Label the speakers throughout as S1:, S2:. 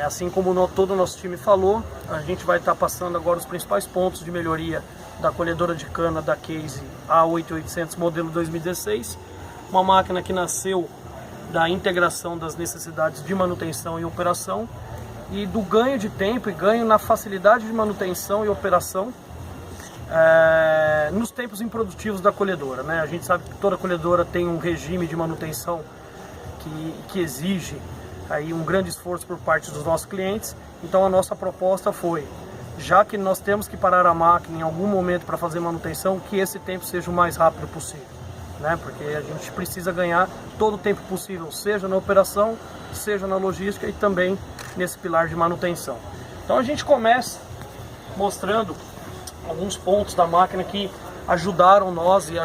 S1: Assim como todo o nosso time falou, a gente vai estar passando agora os principais pontos de melhoria da colhedora de cana da Case A8800 modelo 2016, uma máquina que nasceu da integração das necessidades de manutenção e operação e do ganho de tempo e ganho na facilidade de manutenção e operação nos tempos improdutivos da colhedora, né? A gente sabe que toda colhedora tem um regime de manutenção que exige aí um grande esforço por parte dos nossos clientes. Então a nossa proposta foi, já que nós temos que parar a máquina em algum momento para fazer manutenção, que esse tempo seja o mais rápido possível, né? Porque a gente precisa ganhar todo o tempo possível, seja na operação, seja na logística e também nesse pilar de manutenção. Então a gente começa mostrando alguns pontos da máquina que ajudaram nós e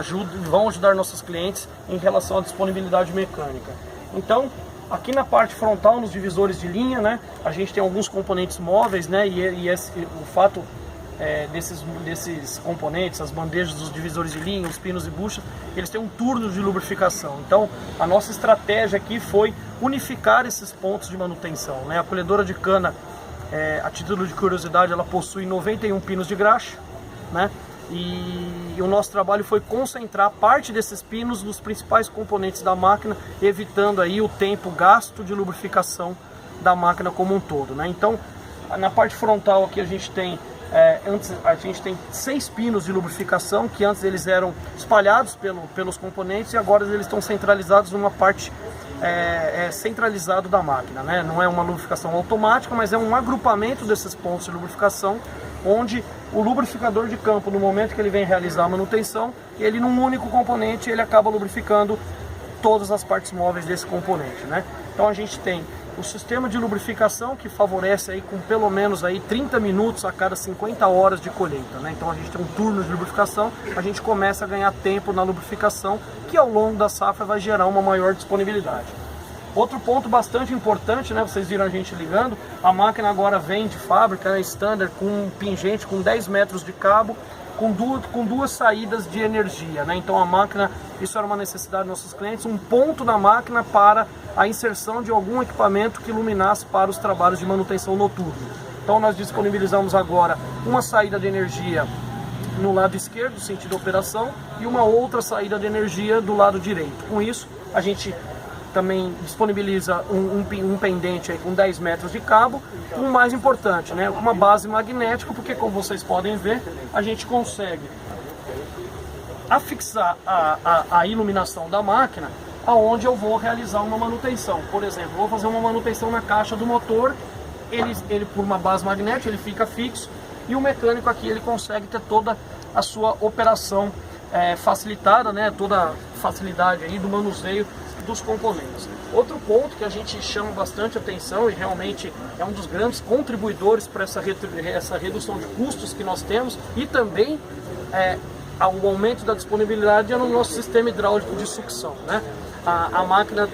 S1: vão ajudar nossos clientes em relação à disponibilidade mecânica. Então, aqui na parte frontal, nos divisores de linha, né, a gente tem alguns componentes móveis, né, o fato desses componentes, as bandejas dos divisores de linha, os pinos e buchas, eles têm um turno de lubrificação. Então, a nossa estratégia aqui foi unificar esses pontos de manutenção, né? A colhedora de cana, a título de curiosidade, ela possui 91 pinos de graxa, né? E o nosso trabalho foi concentrar parte desses pinos nos principais componentes da máquina, evitando aí o tempo gasto de lubrificação da máquina como um todo, né? Então, na parte frontal aqui a gente tem antes a gente tem 6 pinos de lubrificação, que antes eles eram espalhados pelos componentes e agora eles estão centralizados numa parte centralizado da máquina, né? Não é uma lubrificação automática, mas é um agrupamento desses pontos de lubrificação, onde o lubrificador de campo, no momento que ele vem realizar a manutenção, ele num único componente, ele acaba lubrificando todas as partes móveis desse componente, né? Então a gente tem o sistema de lubrificação, que favorece aí com pelo menos aí 30 minutos a cada 50 horas de colheita, né? Então a gente tem um turno de lubrificação, a gente começa a ganhar tempo na lubrificação, que ao longo da safra vai gerar uma maior disponibilidade. Outro ponto bastante importante, né? Vocês viram a gente ligando, a máquina agora vem de fábrica, né, standard, com um pingente com 10 metros de cabo, com duas saídas de energia, né? Então a máquina, isso era uma necessidade dos nossos clientes, um ponto na máquina para a inserção de algum equipamento que iluminasse para os trabalhos de manutenção noturna. Então nós disponibilizamos agora uma saída de energia no lado esquerdo, sentido operação, e uma outra saída de energia do lado direito. Com isso, a gente também disponibiliza um pendente aí com 10 metros de cabo, o mais importante, né, uma base magnética, porque como vocês podem ver, a gente consegue afixar a iluminação da máquina aonde eu vou realizar uma manutenção. Por exemplo, vou fazer uma manutenção na caixa do motor, ele por uma base magnética, ele fica fixo, e o mecânico aqui ele consegue ter toda a sua operação facilitada, né, toda a facilidade aí do manuseio dos componentes. Outro ponto que a gente chama bastante atenção e realmente é um dos grandes contribuidores para essa redução de custos que nós temos e também o aumento da disponibilidade é no nosso sistema hidráulico de sucção, né? A máquina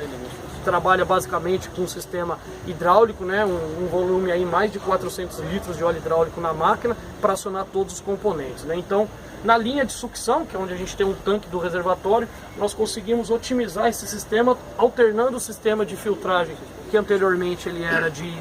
S1: trabalha basicamente com um sistema hidráulico, né? Um volume aí mais de 400 litros de óleo hidráulico na máquina para acionar todos os componentes, né? Então, na linha de sucção, que é onde a gente tem um tanque do reservatório, nós conseguimos otimizar esse sistema, alternando o sistema de filtragem, que anteriormente ele era de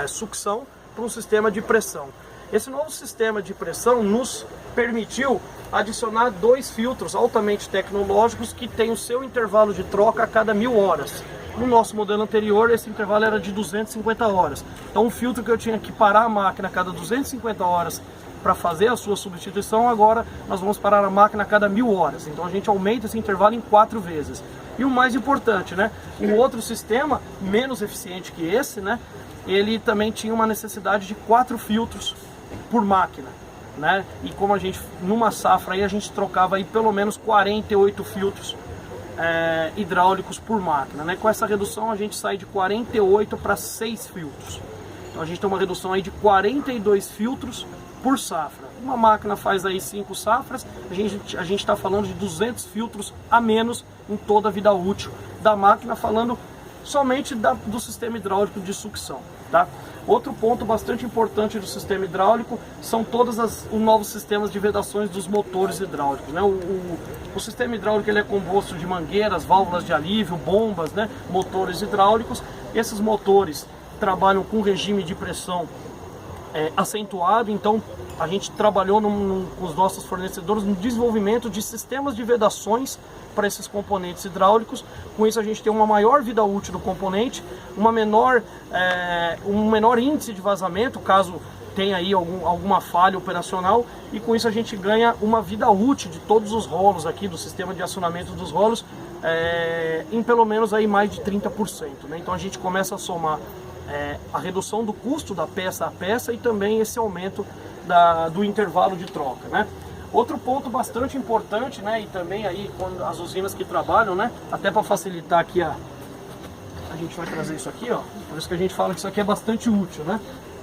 S1: sucção, para um sistema de pressão. Esse novo sistema de pressão nos permitiu adicionar 2 filtros altamente tecnológicos que têm o seu intervalo de troca a cada 1000 horas. No nosso modelo anterior, esse intervalo era de 250 horas. Então, um filtro que eu tinha que parar a máquina a cada 250 horas para fazer a sua substituição, agora nós vamos parar a máquina a cada 1000 horas. Então a gente aumenta esse intervalo em 4 vezes. E o mais importante, né? Um outro sistema, menos eficiente que esse, né? Ele também tinha uma necessidade de 4 filtros por máquina, né? E como a gente, numa safra aí, a gente trocava aí pelo menos 48 filtros hidráulicos por máquina, né? Com essa redução a gente sai de 48 para 6 filtros. Então a gente tem uma redução aí de 42 filtros por safra. Uma máquina faz aí 5 safras, a gente está falando de 200 filtros a menos em toda a vida útil da máquina, falando somente do sistema hidráulico de sucção, tá? Outro ponto bastante importante do sistema hidráulico são todos os novos sistemas de vedações dos motores hidráulicos, né? O sistema hidráulico ele é composto de mangueiras, válvulas de alívio, bombas, né? Motores hidráulicos. Esses motores trabalham com regime de pressão acentuado, então a gente trabalhou com os nossos fornecedores no desenvolvimento de sistemas de vedações para esses componentes hidráulicos. Com isso a gente tem uma maior vida útil do componente, um menor índice de vazamento, caso tenha aí alguma falha operacional, e com isso a gente ganha uma vida útil de todos os rolos aqui, do sistema de acionamento dos rolos, em pelo menos aí mais de 30%, né? Então a gente começa a somar a redução do custo da peça a peça e também esse aumento do intervalo de troca, né? Outro ponto bastante importante, né, e também aí quando as usinas que trabalham, né, até para facilitar aqui a gente vai trazer isso aqui, ó, por isso que a gente fala que isso aqui é bastante útil, né?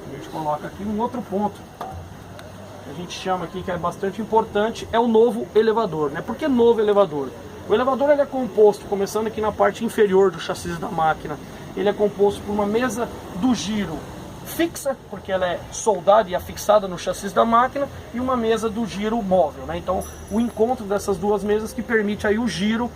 S1: A gente coloca aqui um outro ponto que a gente chama aqui que é bastante importante, é o novo elevador, né? Por que novo elevador? O elevador ele é composto, começando aqui na parte inferior do chassi da máquina, ele é composto por uma mesa do giro fixa, porque ela é soldada e afixada no chassi da máquina, e uma mesa do giro móvel, né? Então o encontro dessas duas mesas que permite aí o giro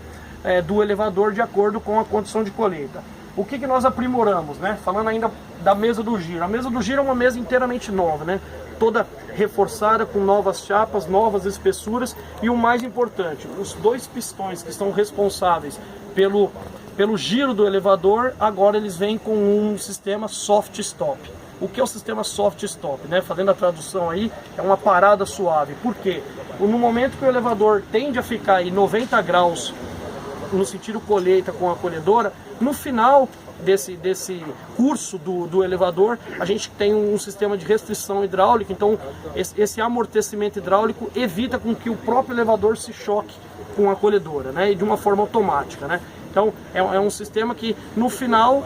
S1: do elevador de acordo com a condição de colheita. O que nós aprimoramos, né? Falando ainda da mesa do giro. A mesa do giro é uma mesa inteiramente nova, né? Toda reforçada com novas chapas, novas espessuras, e o mais importante, os dois pistões que estão responsáveis pelo giro do elevador, agora eles vêm com um sistema soft stop. O que é o sistema soft stop, né? Fazendo a tradução aí, é uma parada suave. Por quê? No momento que o elevador tende a ficar em 90 graus no sentido colheita com a colhedora, no final desse curso do elevador, a gente tem um sistema de restrição hidráulica, então esse amortecimento hidráulico evita com que o próprio elevador se choque com a colhedora, né? E de uma forma automática, né? Então é um sistema que no final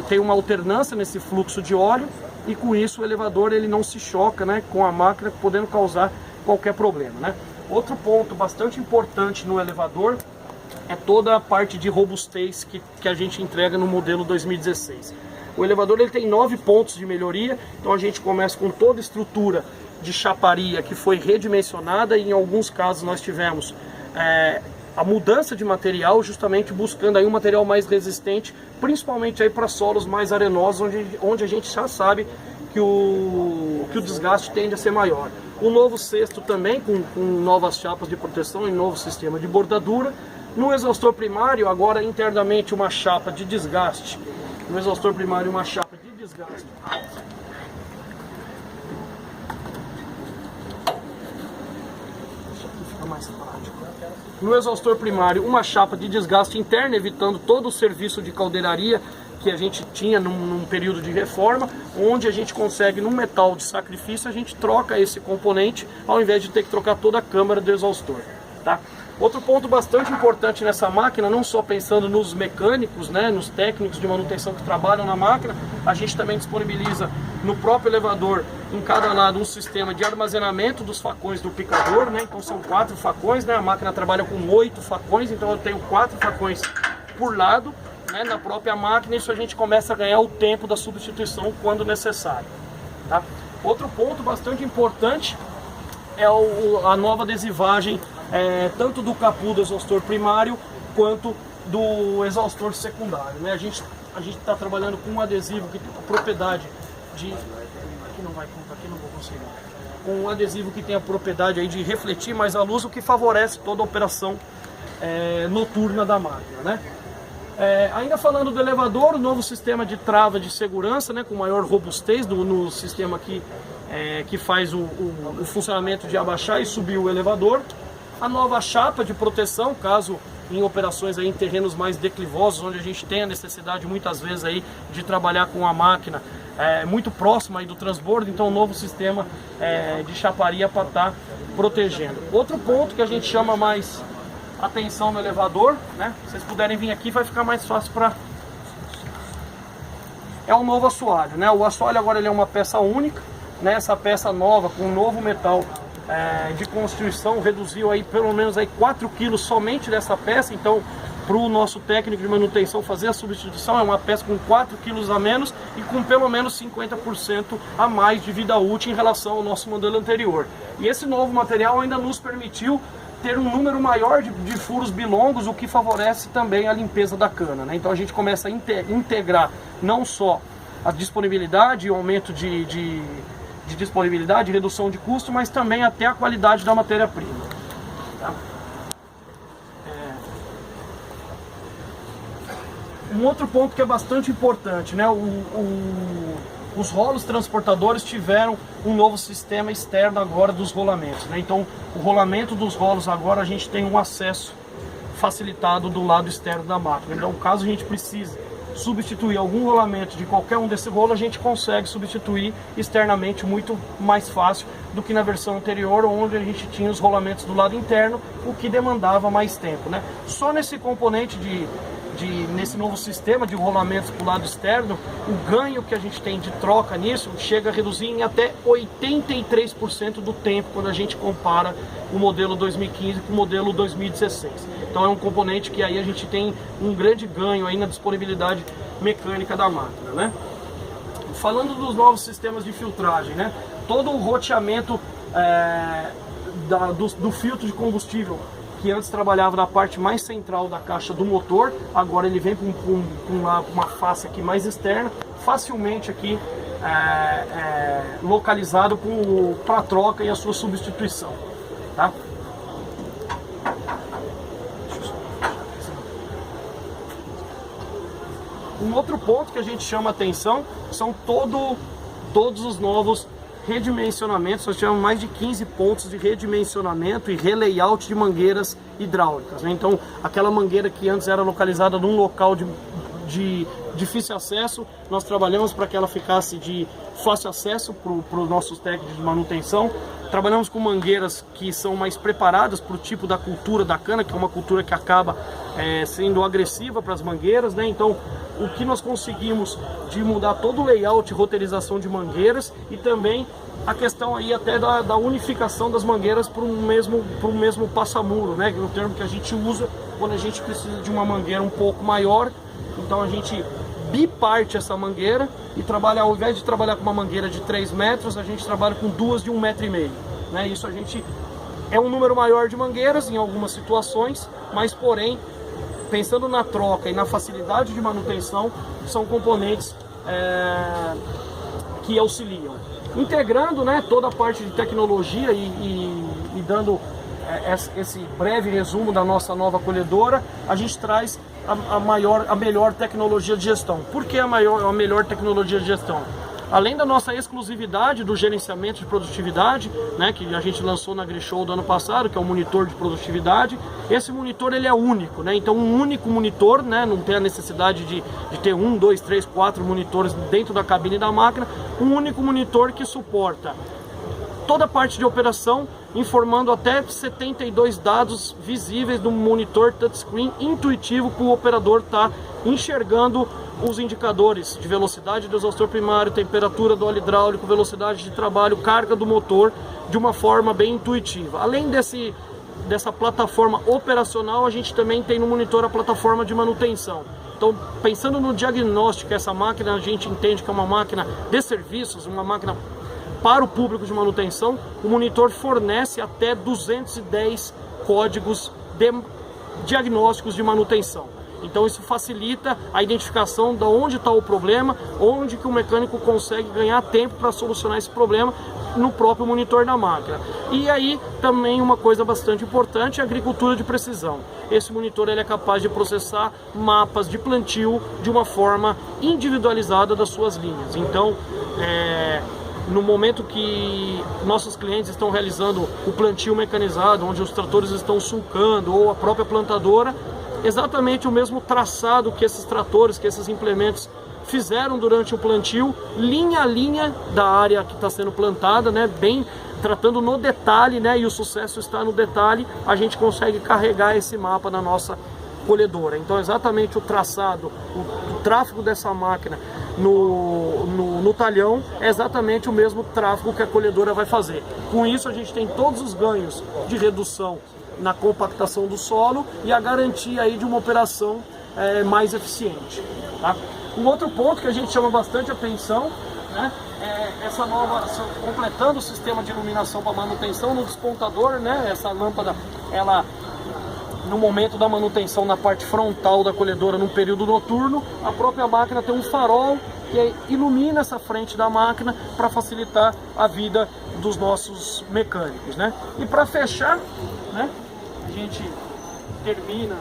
S1: tem uma alternância nesse fluxo de óleo, e com isso o elevador ele não se choca, né, com a máquina, podendo causar qualquer problema, né? Outro ponto bastante importante no elevador é toda a parte de robustez que a gente entrega no modelo 2016. O elevador ele tem 9 pontos de melhoria, então a gente começa com toda a estrutura de chaparia que foi redimensionada, e em alguns casos nós tivemos a mudança de material, justamente buscando aí um material mais resistente, principalmente aí para solos mais arenosos, onde a gente já sabe que o desgaste tende a ser maior. O novo cesto também com novas chapas de proteção e novo sistema de bordadura. No exaustor primário, agora internamente uma chapa de desgaste. No exaustor primário, uma chapa de desgaste. Isso aqui fica mais prático. No exaustor primário, uma chapa de desgaste interno, evitando todo o serviço de caldeiraria que a gente tinha num período de reforma, onde a gente consegue, num metal de sacrifício, a gente troca esse componente, ao invés de ter que trocar toda a câmara do exaustor, tá? Outro ponto bastante importante nessa máquina, não só pensando nos mecânicos, né, nos técnicos de manutenção que trabalham na máquina, a gente também disponibiliza no próprio elevador, em cada lado, um sistema de armazenamento dos facões do picador, né? Então são 4 facões, né? A máquina trabalha com 8 facões, então eu tenho 4 facões por lado, né, na própria máquina. Isso a gente começa a ganhar o tempo da substituição quando necessário, tá? Outro ponto bastante importante é a nova adesivagem, tanto do capô do exaustor primário quanto do exaustor secundário, né? A gente está trabalhando com um adesivo que tem a propriedade de... Aqui não vai, aqui não vou conseguir. Um adesivo que tem a propriedade aí de refletir mais a luz, o que favorece toda a operação noturna da máquina, né? Ainda falando do elevador, o novo sistema de trava de segurança, né, com maior robustez no sistema aqui, que faz o funcionamento de abaixar e subir o elevador. A nova chapa de proteção, caso em operações aí em terrenos mais declivosos, onde a gente tem a necessidade muitas vezes aí de trabalhar com a máquina muito próxima aí do transbordo, então um novo sistema de chaparia para estar protegendo. Outro ponto que a gente chama mais atenção no elevador, né? Se vocês puderem vir aqui vai ficar mais fácil para... É o novo assoalho, né? O assoalho agora ele é uma peça única, né? Essa peça nova com um novo metal de construção reduziu aí pelo menos aí 4 kg somente dessa peça, então para o nosso técnico de manutenção fazer a substituição é uma peça com 4 kg a menos e com pelo menos 50% a mais de vida útil em relação ao nosso modelo anterior. E esse novo material ainda nos permitiu ter um número maior de furos bilongos, o que favorece também a limpeza da cana, né? Então a gente começa a integrar não só a disponibilidade e o aumento de disponibilidade, redução de custo, mas também até a qualidade da matéria-prima. Tá? Um outro ponto que é bastante importante, né? Os rolos transportadores tiveram um novo sistema externo agora dos rolamentos, né? Então o rolamento dos rolos agora a gente tem um acesso facilitado do lado externo da máquina. Então caso a gente precise substituir algum rolamento de qualquer um desse rolo, a gente consegue substituir externamente muito mais fácil do que na versão anterior, onde a gente tinha os rolamentos do lado interno, o que demandava mais tempo, né? Só nesse componente nesse novo sistema de rolamentos para o lado externo, o ganho que a gente tem de troca nisso chega a reduzir em até 83% do tempo quando a gente compara o modelo 2015 com o modelo 2016. Então é um componente que aí a gente tem um grande ganho aí na disponibilidade mecânica da máquina, né? Falando dos novos sistemas de filtragem, né? Todo o roteamento do filtro de combustível, que antes trabalhava na parte mais central da caixa do motor, agora ele vem com uma face aqui mais externa, facilmente aqui localizado para a troca e a sua substituição. Tá? Um outro ponto que a gente chama atenção são todos os novos redimensionamentos. Nós tivemos mais de 15 pontos de redimensionamento e relayout de mangueiras hidráulicas, né? Então aquela mangueira que antes era localizada num local de difícil acesso, nós trabalhamos para que ela ficasse de fácil acesso para os nossos técnicos de manutenção. Trabalhamos com mangueiras que são mais preparadas para o tipo da cultura da cana, que é uma cultura que acaba sendo agressiva para as mangueiras, né? Então o que nós conseguimos de mudar todo o layout e roteirização de mangueiras, e também a questão aí até da unificação das mangueiras para o mesmo passamuro, né? Que é o termo que a gente usa quando a gente precisa de uma mangueira um pouco maior. Então a gente biparte essa mangueira e trabalha, ao invés de trabalhar com uma mangueira de 3 metros, a gente trabalha com duas de 1,5 m, né? Isso a gente é um número maior de mangueiras em algumas situações, mas porém, pensando na troca e na facilidade de manutenção, são componentes que auxiliam. Integrando, né, toda a parte de tecnologia e dando esse breve resumo da nossa nova colhedora, a gente traz a melhor tecnologia de gestão. Por que a melhor tecnologia de gestão? Além da nossa exclusividade do gerenciamento de produtividade, né, que a gente lançou na AgriShow do ano passado, que é um monitor de produtividade, esse monitor ele é único, né? Então um único monitor, né, não tem a necessidade de ter 1, 2, 3, 4 monitores dentro da cabine da máquina, um único monitor que suporta toda a parte de operação, informando até 72 dados visíveis do monitor touchscreen intuitivo, para o operador estar enxergando os indicadores de velocidade do exaustor primário, temperatura do óleo hidráulico, velocidade de trabalho, carga do motor, de uma forma bem intuitiva. Além dessa plataforma operacional, a gente também tem no monitor a plataforma de manutenção. Então, pensando no diagnóstico, essa máquina a gente entende que é uma máquina de serviços, uma máquina para o público de manutenção. O monitor fornece até 210 códigos de diagnósticos de manutenção. Então isso facilita a identificação de onde está o problema, onde que o mecânico consegue ganhar tempo para solucionar esse problema no próprio monitor da máquina. E aí também uma coisa bastante importante é a agricultura de precisão. Esse monitor ele é capaz de processar mapas de plantio de uma forma individualizada das suas linhas. Então, no momento que nossos clientes estão realizando o plantio mecanizado, onde os tratores estão sulcando, ou a própria plantadora, exatamente o mesmo traçado que esses tratores, que esses implementos fizeram durante o plantio, linha a linha da área que está sendo plantada, né, bem tratando no detalhe, né, e o sucesso está no detalhe, a gente consegue carregar esse mapa na nossa colhedora. Então exatamente o traçado, o tráfego dessa máquina no talhão é exatamente o mesmo tráfego que a colhedora vai fazer. Com isso a gente tem todos os ganhos de redução na compactação do solo e a garantia aí de uma operação mais eficiente. Tá? Um outro ponto que a gente chama bastante atenção, né, essa nova, completando o sistema de iluminação para manutenção no despontador, né, essa lâmpada ela, no momento da manutenção na parte frontal da colhedora, no período noturno, a própria máquina tem um farol que ilumina essa frente da máquina para facilitar a vida dos nossos mecânicos, né? E para fechar, né, a gente termina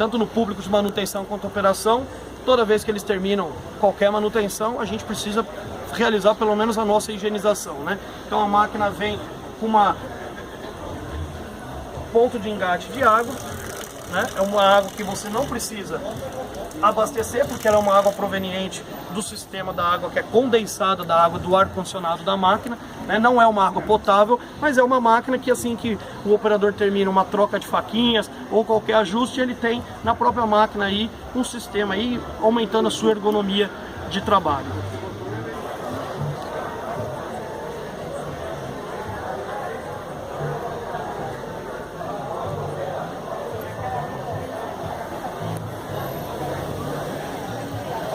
S1: tanto no público de manutenção quanto operação. Toda vez que eles terminam qualquer manutenção, a gente precisa realizar pelo menos a nossa higienização, né? Então a máquina vem com uma ponto de engate de água, né? É uma água que você não precisa abastecer, porque ela é uma água proveniente do sistema da água que é condensada da água do ar-condicionado da máquina, né? Não é uma água potável, mas é uma máquina que assim que o operador termina uma troca de faquinhas ou qualquer ajuste, ele tem na própria máquina aí um sistema aí aumentando a sua ergonomia de trabalho.